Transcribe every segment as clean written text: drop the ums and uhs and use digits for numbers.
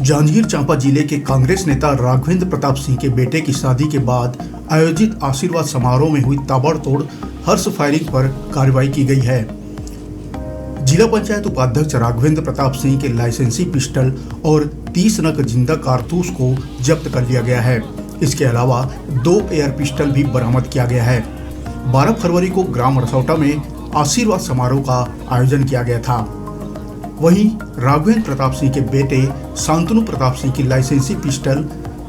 जांजगीर चांपा जिले के कांग्रेस नेता राघवेंद्र प्रताप सिंह के बेटे की शादी के बाद आयोजित आशीर्वाद समारोह में हुई ताबड़तोड़ हर्ष फायरिंग पर कार्रवाई की गई है। जिला पंचायत उपाध्यक्ष राघवेंद्र प्रताप सिंह के लाइसेंसी पिस्टल और 30 नग जिंदा कारतूस को जब्त कर लिया गया है। इसके अलावा 2 एयर पिस्टल भी बरामद किया गया है। 12 फरवरी को ग्राम रसौटा में आशीर्वाद समारोह का आयोजन किया गया था। वहीं राघवेंद्र प्रताप सिंह के बेटे शांतनु प्रताप सिंह की लाइसेंसी पिस्टल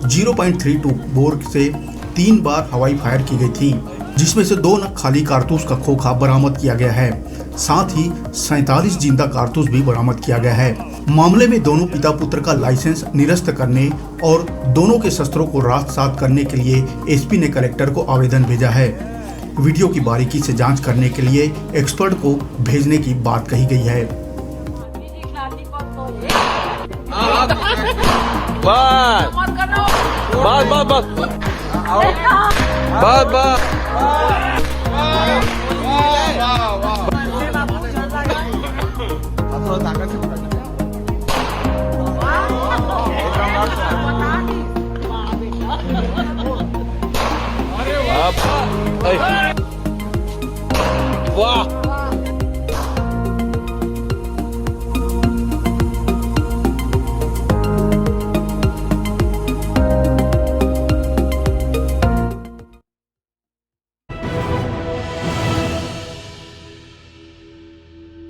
0.32 बोर से 3 बार हवाई फायर की गई थी, जिसमें से 2 नग खाली कारतूस का खोखा बरामद किया गया है। साथ ही 47 जिंदा कारतूस भी बरामद किया गया है। मामले में दोनों पिता पुत्र का लाइसेंस निरस्त करने और दोनों के शस्त्रों को रात-सात करने के लिए एसपी ने कलेक्टर को आवेदन भेजा है। वीडियो की बारीकी से जांच करने के लिए एक्सपर्ट को भेजने की बात कही गई है। वाह